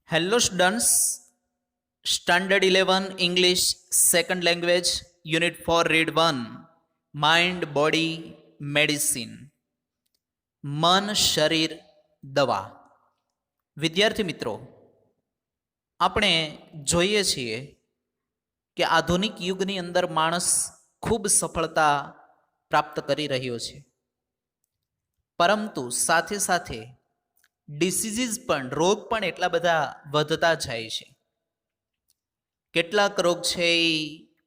Hello students, Standard 11 English Second Language Unit 4 Read 1 Mind Body Medicine મન શરીર દવા. વિદ્યાર્થી મિત્રો, આપણે જોઈએ છીએ કે આધુનિક યુગની અંદર માણસ ખૂબ સફળતા પ્રાપ્ત કરી રહ્યો છે, પરંતુ સાથે સાથે ડિસીઝીસ પણ રોગ પણ એટલા બધા વધતા જાય છે. કેટલાક રોગ છે એ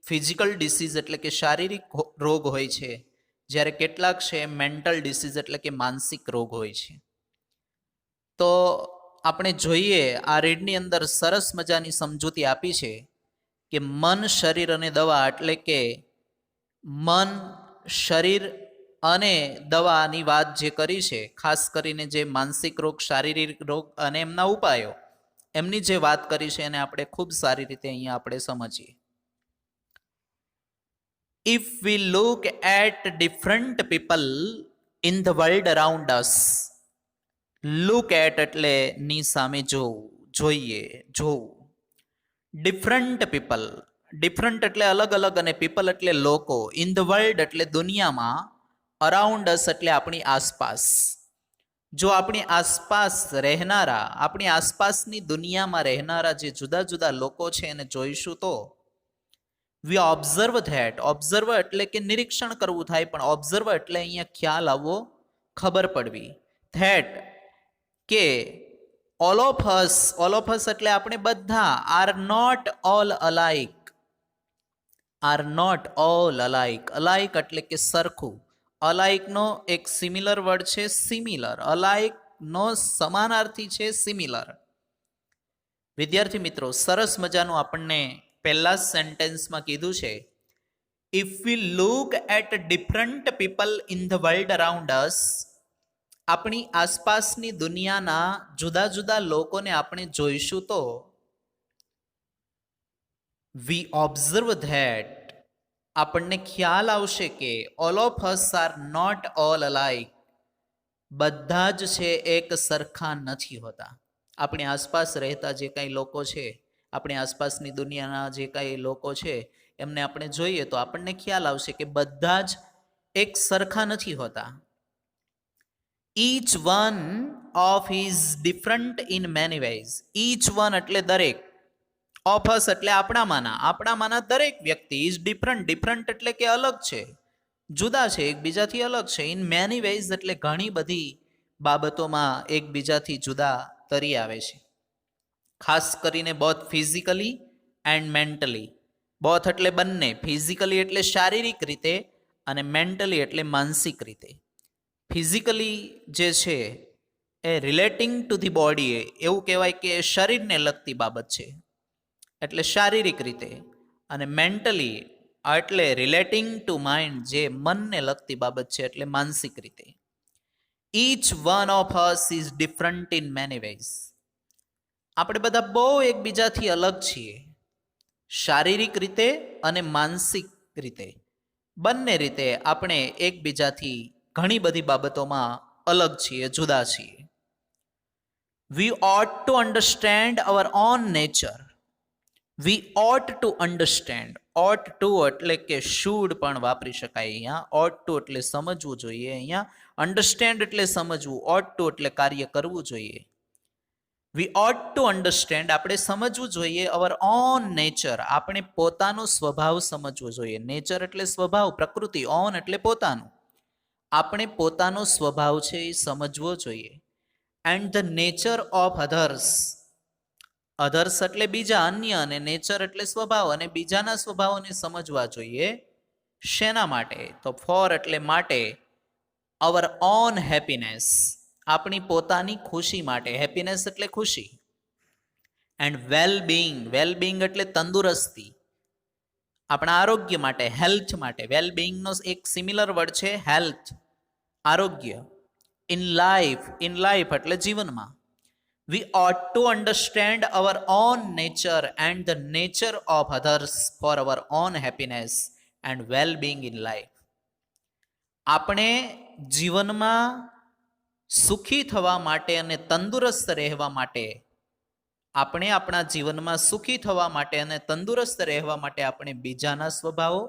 ફિઝિકલ ડિસીઝ એટલે કે શારીરિક રોગ હોય છે, જ્યારે કેટલાક છે મેન્ટલ ડિસીઝ એટલે કે માનસિક રોગ હોય છે. તો આપણે જોઈએ આ રીડની અંદર સરસ મજાની સમજૂતી આપી છે કે મન શરીર અને દવા, એટલે કે મન શરીર અને દવાની વાત જે કરી છે, ખાસ કરીને જે માનસિક રોગ, શારીરિક રોગ અને એમના ઉપાયો, એમની જે વાત કરી છે એને આપણે ખૂબ સારી રીતે અહીંયા આપણે સમજીએ. If we look at different people in the world around us, look at એટલે ની સામે જોવું, જોઈએ, જોવું. ડિફરન્ટ પીપલ, ડિફરન્ટ એટલે અલગ અલગ અને પીપલ એટલે લોકો, ઇન ધ વર્લ્ડ એટલે દુનિયામાં, અરાઉન્ડ અસ એટલે આપણી આસપાસ. જો આપણી આસપાસ રહેનારા, આપણી આસપાસની દુનિયામાં રહેનારા જે જુદા જુદા લોકો છે એને જોઈશું તો વી ઓબ્ઝર્વ ધેટ, ઓબ્ઝર્વ એટલે કે નિરીક્ષણ કરવું થાય, પણ ઓબ્ઝર્વ એટલે અહીંયા ખ્યાલ આવવો, ખબર પડવી. ધેટ કે ઓલ ઓફ અસ એટલે આપણે બધા, are not all alike, are not all alike. Alike એટલે કે સરખું. અલાઇકનો એક સિમિલર વર્ડ છે સિમિલર. અલાઇકનો સમાનાર્થી છે સિમિલર. વિદ્યાર્થી મિત્રો, સરસ મજાનું આપણને પહેલા સેન્ટેન્સમાં કીધું છે, if we look at different people in the world around us, આપણી આસપાસની દુનિયાના જુદા જુદા લોકોને આપણે જોઈશું તો વી ઓબ્ઝર્વ ધેટ, આપણને ખ્યાલ આવશે કે all of us are not all alike, બધા જ છે એક સરખા નથી હોતા. આપણી આસપાસ રહેતા જે કાંઈ લોકો છે, આપણી આસપાસની દુનિયાના જે કાંઈ લોકો છે, એમને આપણે જોઈએ તો આપણને ખ્યાલ આવશે કે બધા જ એક સરખા નથી હોતા. Each one of is different in many ways. Each one એટલે દરેક, ઓફ અસ એટલે આપણામાંના દરેક વ્યક્તિ ઇઝ ડિફરન્ટ, ડિફરન્ટ એટલે કે અલગ છે, જુદા છે, એકબીજાથી અલગ છે. ઇન મેની વેઝ એટલે ઘણી બધી બાબતોમાં એકબીજાથી જુદા તરી આવે છે. ખાસ કરીને both physically and mentally. Both એટલે બંને, ફિઝિકલી એટલે શારીરિક રીતે અને મેન્ટલી એટલે માનસિક રીતે. ફિઝિકલી જે છે એ રિલેટિંગ ટુ ધી બોડી, એવું કહેવાય કે શરીરને લગતી બાબત છે એટલે શારીરિક રીતે, અને મેન્ટલી એટલે રિલેટિંગ ટુ માઇન્ડ, જે મનને લગતી બાબત છે એટલે માનસિક રીતે. Each one of us is different in many ways. આપણે બધા બહુ એકબીજાથી અલગ છીએ, શારીરિક રીતે અને માનસિક રીતે, બંને રીતે આપણે એકબીજાથી ઘણી બધી બાબતોમાં અલગ છીએ, જુદા છીએ. We ought to understand our own nature. We ought to understand, ought to એટલે કે શુડ પણ વાપરી શકાય અહીંયા. ઓટ ટુ એટલે સમજવું જોઈએ, અહીંયા અન્ડરસ્ટેન્ડ એટલે સમજવું, ઓટ ટુ એટલે કાર્ય કરવું જોઈએ. વી ઓટ ટુ અન્ડરસ્ટેન્ડ, આપણે સમજવું જોઈએ અવર ઓન નેચર, આપણે પોતાનો સ્વભાવ સમજવો જોઈએ. નેચર એટલે સ્વભાવ, પ્રકૃતિ, ઓન એટલે પોતાનું. આપણે પોતાનો સ્વભાવ છે એ સમજવો જોઈએ. And the nature of others, others એટલે બીજા, અન્ય, અને નેચર એટલે સ્વભાવ, અને બીજાના સ્વભાવોને સમજવા જોઈએ. શેના માટે? તો ફોર એટલે માટે, અવર ઓન હેપીનેસ, આપણી પોતાની ખુશી માટે. હેપીનેસ એટલે ખુશી. And well Bing, well Bing એટલે તંદુરસ્તી, આપણા આરોગ્ય માટે, હેલ્થ માટે. વેલ બિંગનો એક સિમિલર વર્ડ છે હેલ્થ, આરોગ્ય. ઇન લાઈફ એટલે જીવનમાં. We ought to understand our own nature and the nature of others for our own happiness and well being in life. આપણે જીવનમાં સુખી થવા માટે અને તંદુરસ્ત રહેવા માટે આપણે આપણા જીવનમાં સુખી થવા માટે અને તંદુરસ્ત રહેવા માટે આપણે બીજાના સ્વભાવો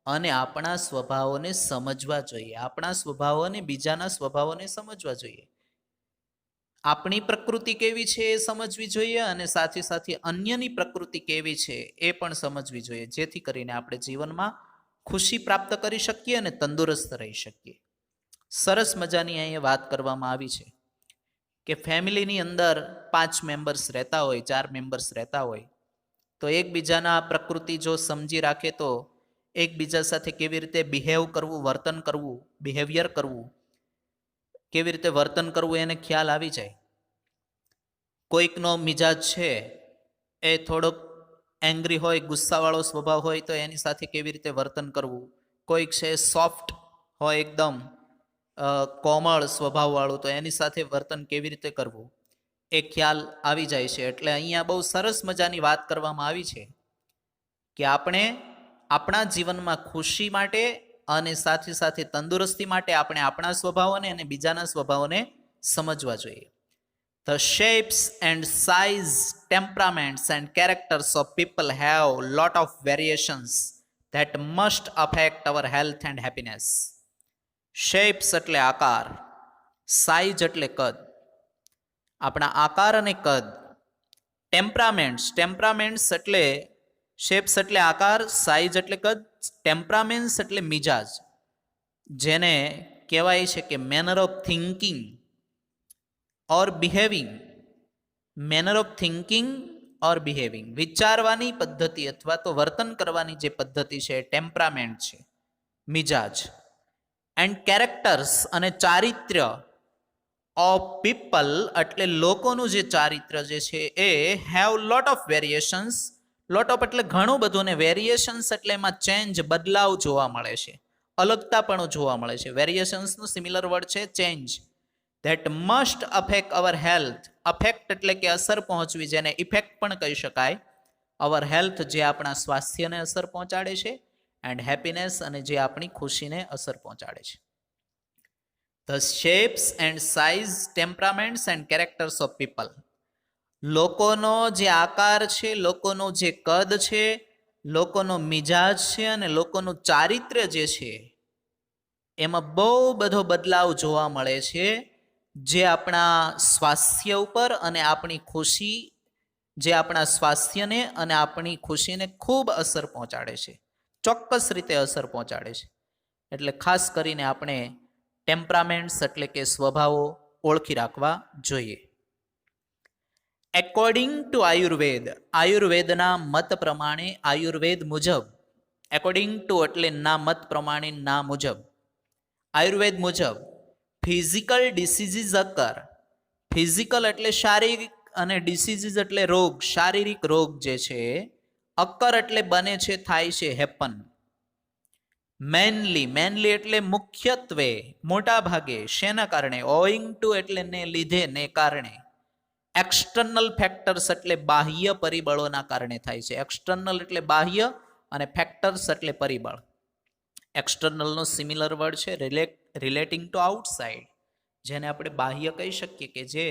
અને આપણા સ્વભાવોને સમજવા જોઈએ. આપણા સ્વભાવો અને બીજાના સ્વભાવોને સમજવા જોઈએ. આપણી પ્રકૃતિ કેવી છે એ સમજવી જોઈએ અને સાથે સાથે અન્યની પ્રકૃતિ કેવી છે એ પણ સમજવી જોઈએ, જેથી કરીને આપણે જીવનમાં ખુશી પ્રાપ્ત કરી શકીએ અને તંદુરસ્ત રહી શકીએ. સરસ મજાની અહીંયા વાત કરવામાં આવી છે કે ફેમિલીની અંદર 5 મેમ્બર્સ રહેતા હોય, 4 મેમ્બર્સ રહેતા હોય, તો એકબીજાના પ્રકૃતિ જો સમજી રાખે તો એકબીજા સાથે કેવી રીતે બિહેવ કરવું, વર્તન કરવું, બિહેવિયર કરવું, કેવી રીતે વર્તન કરવું એને ખ્યાલ આવી જાય. કોઈકનો મિજાજ છે એ થોડોક એંગ્રી હોય, ગુસ્સાવાળો સ્વભાવ હોય, તો એની સાથે કેવી રીતે વર્તન કરવું. કોઈક છે સોફ્ટ હોય, એકદમ કોમળ સ્વભાવવાળું, તો એની સાથે વર્તન કેવી રીતે કરવું એ ખ્યાલ આવી જાય છે. એટલે અહીંયા બહુ સરસ મજાની વાત કરવામાં આવી છે કે આપણે આપણા જીવનમાં ખુશી માટે અને સાથે સાથે તંદુરસ્તી માટે આપણે આપણા સ્વભાવોને અને બીજાના સ્વભાવોને સમજવા જોઈએ. The shapes and size, temperaments and characters of people have lot of variations that must affect our health and happiness. Shapes એટલે આકાર, સાઇઝ એટલે કદ, આપણા આકાર અને કદ. ટેમ્પરામેન્ટ્સ એટલે શેપ્સ એટલે આકાર, સાઇઝ એટલે કદ, ટેમ્પરામેન્ટ્સ એટલે મિજાજ, જેને કહેવાય છે કે manner of thinking or behaving. Manner of thinking or behaving, વિચારવાની પદ્ધતિ અથવા તો વર્તન કરવાની જે પદ્ધતિ છે ટેમ્પરામેન્ટ છે, મિજાજ. એન્ડ કેરેક્ટર્સ અને ચારિત્ર્ય ઓફ પીપલ એટલે લોકોનું જે ચારિત્ર્ય જે છે એ have lot of variations. Lot of એટલે ઘણું બધું, ને વેરિએશન્સ એટલે એમાં ચેન્જ, બદલાવ જોવા મળે છે, અલગતા પણ જોવા મળે છે. વેરિએશન્સનું સિમિલર વર્ડ છે change. That must affect hour health. Affect એટલે કે અસર પહોંચવી, જેને ઇફેક્ટ પણ કહી શકાય. અવર હેલ્થ જે આપણા સ્વાસ્થ્યને અસર પહોંચાડે છે, એન્ડ હેપીનેસ અને જે આપણી ખુશીને અસર પહોંચાડે છે. The shapes and size, temperaments and characters of people. લોકોનો જે આકાર છે, લોકોનો જે કદ છે, લોકોનો મિજાજ છે અને લોકોનું ચારિત્ર્ય જે છે એમાં બહુ બધો બદલાવ જોવા મળે છે, જે આપણા સ્વાસ્થ્ય ઉપર અને આપણી ખુશી, જે આપણા સ્વાસ્થ્યને અને આપણી ખુશીને ખૂબ અસર પહોંચાડે છે, ચોક્કસ રીતે અસર પહોંચાડે છે. એટલે ખાસ કરીને આપણે ટેમ્પરામેન્ટ્સ એટલે કે સ્વભાવો ઓળખી રાખવા જોઈએ. એકોર્ડિંગ ટુ આયુર્વેદ, આયુર્વેદના મત પ્રમાણે, આયુર્વેદ મુજબ, એકોર્ડિંગ ટુ એટલે ના મત પ્રમાણે, ના મુજબ, આયુર્વેદ મુજબ ફિઝિકલ ડિસીઝીસ અકર. ફિઝિકલ એટલે શારીરિક અને ડિસીઝીસ એટલે રોગ, શારીરિક રોગ જે છે. અકર એટલે બને છે, થાય છે, હેપન. મેનલી એટલે મુખ્યત્વે, મોટા ભાગે, શેના કારણે. ઓઈંગ ટુ એટલે ને લીધે, ને કારણે. એક્સટર્નલ ફેક્ટર્સ એટલે બાહ્ય પરિબળોના કારણે થાય છે. એક્સટર્નલ એટલે બાહ્ય અને ફેક્ટર્સ એટલે પરિબળ. એક્સટર્નલનો સિમિલર વર્ડ છે રિલેટિંગ ટુ આઉટસાઇડ, જેને આપણે બાહ્ય કહી શકીએ, કે જે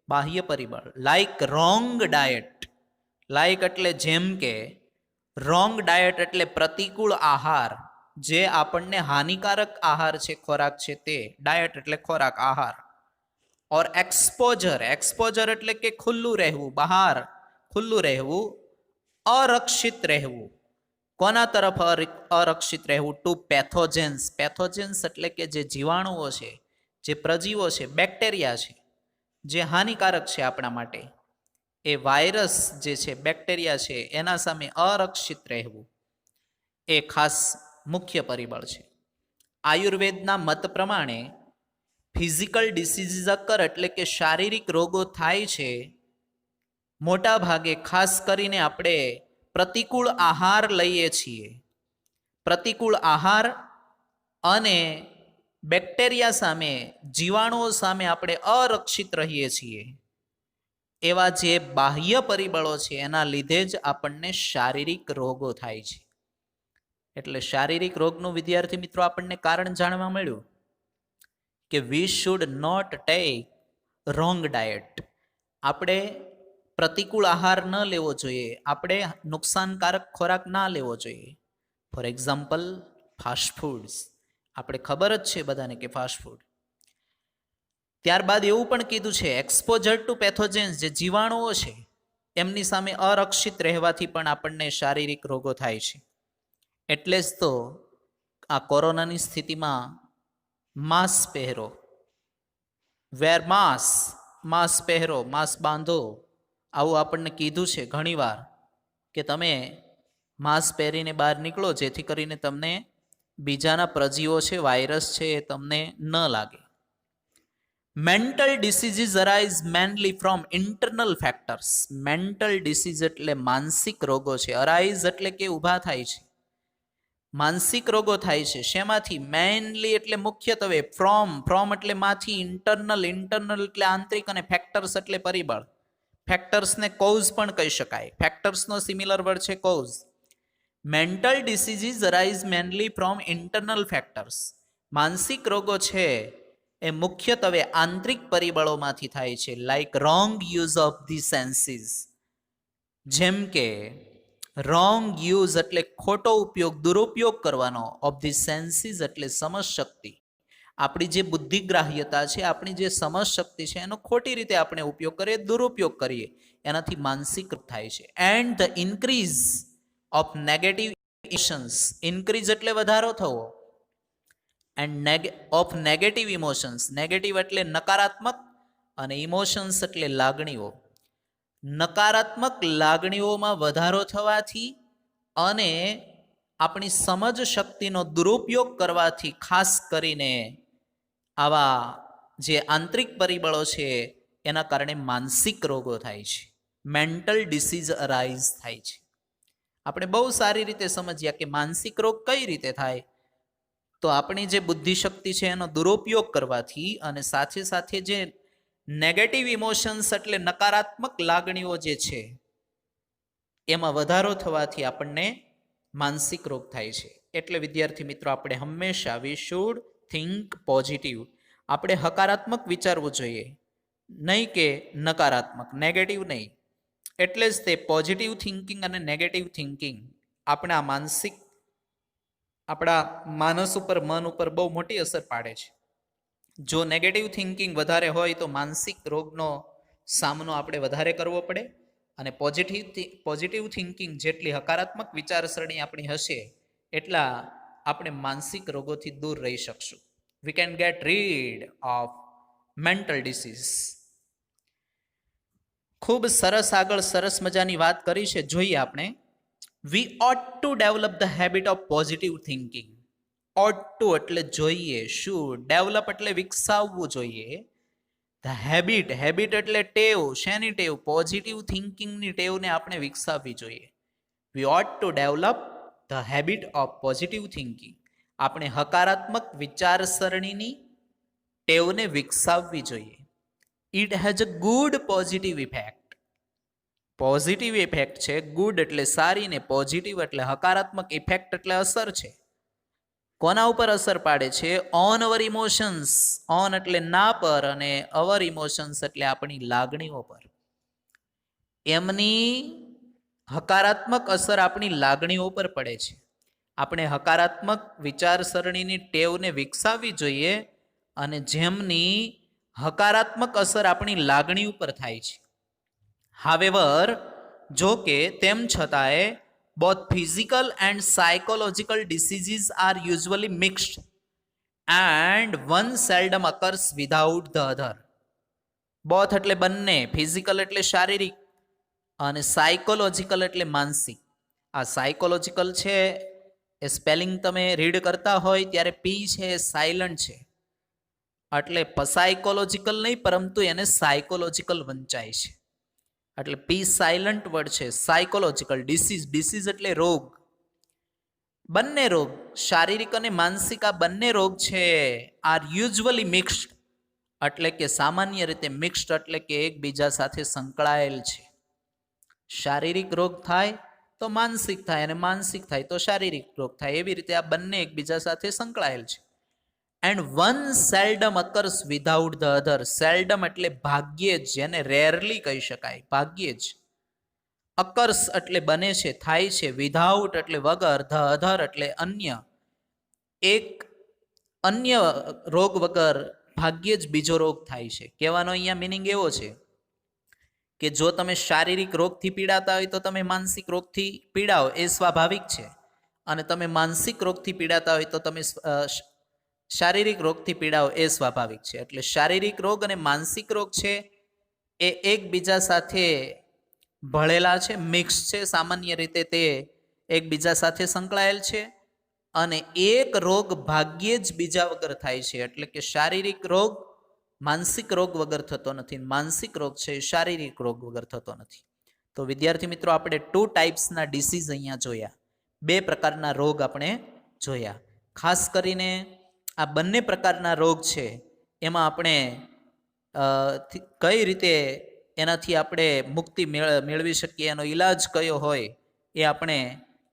બાહ્ય પરિબળ. લાઈક રોંગ ડાયટ, લાઈક એટલે જેમ કે, રોંગ ડાયટ એટલે પ્રતિકૂળ આહાર, જે આપણને હાનિકારક આહાર છે, ખોરાક છે તે. ડાયટ એટલે ખોરાક, આહાર. ઓર એક્સપોજર, એક્સપોજર એટલે કે ખુલ્લું રહેવું, બહાર ખુલ્લું રહેવું, અરક્ષિત રહેવું. કોના તરફ અરક્ષિત રહેવું? Two pathogens. પેથોજેન્સ એટલે કે જે જીવાણુઓ છે, જે પ્રજીવો છે, બેક્ટેરિયા છે, જે હાનિકારક છે આપણા માટે, એ વાયરસ જે છે, બેક્ટેરિયા છે, એના સામે અરક્ષિત રહેવું એ ખાસ મુખ્ય પરિબળ છે. આયુર્વેદના મત પ્રમાણે ફિઝિકલ ડિસીઝીસ અકર એટલે કે શારીરિક રોગો થાય છે મોટા ભાગે ખાસ કરીને આપણે પ્રતિકૂળ આહાર લઈએ છીએ. પ્રતિકૂળ આહાર અને બેક્ટેરિયા સામે, જીવાણુઓ સામે આપણે અરક્ષિત રહીએ છીએ. એવા જે બાહ્ય પરિબળો છે એના લીધે જ આપણને શારીરિક રોગો થાય છે. એટલે શારીરિક રોગનું વિદ્યાર્થી મિત્રો આપણને કારણ જાણવા મળ્યું કે we should not take wrong diet. આપણે પ્રતિકૂળ આહાર ન લેવો જોઈએ, આપણે નુકસાનકારક ખોરાક ના લેવો જોઈએ. ફોર એક્ઝામ્પલ ફાસ્ટ ફૂડ્સ, આપણે ખબર જ છે બધાને કે ફાસ્ટ ફૂડ. ત્યારબાદ એવું પણ કીધું છે એક્સપોઝર ટુ પેથોજેન્સ, જે જીવાણુઓ છે એમની સામે અરક્ષિત રહેવાથી પણ આપણને શારીરિક રોગો થાય છે. એટલે જ તો આ કોરોનાની સ્થિતિમાં માસ્ક પહેરો, વેર માસ્ક પહેરો, માસ્ક બાંધો, આવું આપણને કીધું છે ઘણીવાર કે તમે માસ્ક પહેરીને બહાર નીકળો જેથી કરીને તમને બીજાના પ્રજીવો છે, વાયરસ છે, એ તમને ન લાગે. Mental diseases arise mainly from internal factors. Mental disease એટલે માનસિક રોગો છે. અરાઇઝ એટલે કે ઊભા થાય છે, માનસિક રોગો થાય છે. શેમાંથી? મેનલી એટલે મુખ્યત્વે, ફ્રોમ એટલે માંથી, ઇન્ટરનલ એટલે આંતરિક, અને ફેક્ટર્સ એટલે પરિબળ. ફેક્ટર્સને કોઝ પણ કહી શકાય. ફેક્ટર્સનો સિમિલર વર્ડ છે cause. Mental diseases arise mainly from internal factors. માનસિક રોગો છે એ મુખ્યત્વે આંતરિક પરિબળોમાંથી થાય છે. Like wrong use of the senses. જેમ કે રોંગ યુઝ એટલે ખોટો ઉપયોગ, દુરુપયોગ કરવાનો, ઓફ ધી સેન્સીસ એટલે સમજશક્તિ. આપણી જે બુદ્ધિગ્રાહ્યતા છે, આપણી જે સમજશક્તિ છે, એનો ખોટી રીતે આપણે ઉપયોગ કરીએ, દુરુપયોગ કરીએ, એનાથી માનસિક થાય છે. And the increase of negative emotions. Increase એટલે વધારો થવો, end of negative emotions. Negative એટલે નકારાત્મક, અને ઇમોશન્સ એટલે લાગણીઓ. નકારાત્મક લાગણીઓમાં વધારો થવાથી અને આપણી સમજ શક્તિનો દુરુપયોગ કરવાથી, ખાસ કરીને આવા જે આંતરિક પરિબળો છે એના કારણે માનસિક રોગો થાય છે, મેન્ટલ ડિસીઝ અરાઇઝ થાય છે. આપણે બહુ સારી રીતે સમજ્યા કે માનસિક રોગ કઈ રીતે થાય. તો આપણી જે બુદ્ધિશક્તિ છે એનો દુરુપયોગ કરવાથી, અને સાથે સાથે જે નેગેટિવ ઇમોશન્સ એટલે નકારાત્મક લાગણીઓ જે છે એમાં વધારો થવાથી આપણને માનસિક રોગ થાય છે. એટલે વિદ્યાર્થી મિત્રો, આપણે હંમેશા વી શુડ થિંક પોઝિટિવ. આપણે હકારાત્મક વિચારવું જોઈએ, નહીં કે નકારાત્મક, નેગેટિવ નહીં. એટલે જ તે પોઝિટિવ થિંકિંગ અને નેગેટિવ થિંકિંગ આપણા માનસ ઉપર, મન ઉપર બહુ મોટી અસર પાડે છે. જો નેગેટિવ થિંકિંગ વધારે હોય તો માનસિક રોગનો સામનો આપણે વધારે કરવો પડે, અને પોઝિટિવ થિંકિંગ જેટલી હકારાત્મક વિચારસરણી આપણી હશે એટલા આપણે માનસિક રોગોથી દૂર રહી શકશું. We can get read of mental disease. ખૂબ સરસ, આગળ સરસ મજાની વાત કરી છે, જોઈએ આપણે. We ought to develop the habit of positive thinking. Ought to એટલે જોઈએ, શું, ડેવલપ એટલે વિકસાવવું જોઈએ. ધ હેબિટ એટલે ટેવ. શેની ટેવ? પોઝિટિવ થિંકિંગની ટેવને આપણે વિકસાવવી જોઈએ. We ought to develop the habit of positive thinking. આપણે હકારાત્મક વિચારસરણીની ટેવને વિકસાવવી જોઈએ. It has a good positive effect. Positive effect છે, ગુડ એટલે સારી, ને પોઝિટિવ એટલે હકારાત્મક, ઇફેક્ટ એટલે અસર છે. કોના ઉપર અસર પાડે છે? On hour emotions. ઓન એટલે ના પર, અને અવર ઇમોશન્સ એટલે આપણી લાગણીઓ પર. એમની હકારાત્મક અસર આપણી લાગણીઓ પર પડે છે. આપણે હકારાત્મક વિચારસરણીની ટેવને વિકસાવવી જોઈએ, અને જેમની હકારાત્મક અસર આપણી લાગણી ઉપર થાય છે. હાવેવર, જો કે તેમ છતાંય, both physical and psychological diseases are usually mixed and one seldom occurs without the other. both એટલે બંને, ફિઝિકલ એટલે શારીરિક, અને સાયકોલોજીકલ એટલે માનસિક. આ સાયકોલોજીકલ છે એ સ્પેલિંગ તમે રીડ કરતા હોય ત્યારે પી છે એ સાયલન્ટ છે, એટલે સાયકોલોજીકલ નહીં, પરંતુ એને સાયકોલોજીકલ વંચાય છે. એટલે પી સાયલન્ટ વર્ડ છે. સાયકોલોજીકલ. ડિસીઝ એટલે રોગ. બંને રોગ, શારીરિક અને માનસિક, આ બંને રોગ છે આર યુઝ્યુઅલી મિક્સ્ડ, એટલે કે સામાન્ય રીતે મિક્સ્ડ એટલે કે એકબીજા સાથે સંકળાયેલ છે. શારીરિક રોગ થાય તો માનસિક થાય, અને માનસિક થાય તો શારીરિક રોગ થાય. એવી રીતે આ બંને એકબીજા સાથે સંકળાયેલ છે. And one seldom occurs without the other. Seldom એટલે ભાગ્યે જ, જેને રેરલી કહી શકાય, ભાગ્યે જ. અકર્સ એટલે બને છે, થાય છે. વિધાઉટ એટલે વગર, ધ અધર એટલે અન્ય. એક અન્ય રોગ વગર ભાગ્યે જ બીજો રોગ થાય છે. કહેવાનો અહીંયા મિનિંગ એવો છે કે જો તમે શારીરિક રોગથી પીડાતા હોય તો તમે માનસિક રોગથી પીડાઓ, એ સ્વાભાવિક છે. અને તમે માનસિક રોગથી પીડાતા હોય તો તમે શારીરિક રોગથી પીડાઓ, એ સ્વાભાવિક છે. એટલે શારીરિક રોગ અને માનસિક રોગ છે એ એકબીજા સાથે ભળેલા છે, મિક્સ છે. સામાન્ય રીતે તે એકબીજા સાથે સંકળાયેલ છે. અને એક રોગ ભાગ્યે જ બીજા વગર થાય છે. એટલે કે શારીરિક રોગ માનસિક રોગ વગર થતો નથી, માનસિક રોગ છે શારીરિક રોગ વગર થતો નથી. તો વિદ્યાર્થી મિત્રો, આપણે 2 ટાઈપ્સના ડિસીઝ અહીંયા જોયા, 2 પ્રકારના રોગ આપણે જોયા. ખાસ કરીને આ બંને પ્રકારના રોગ છે એમાં આપણે કઈ રીતે એનાથી આપણે મુક્તિ મેળવી શકીએ, એનો ઈલાજ કયો હોય, એ આપણે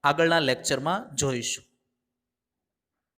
આગળના લેક્ચરમાં જોઈશું.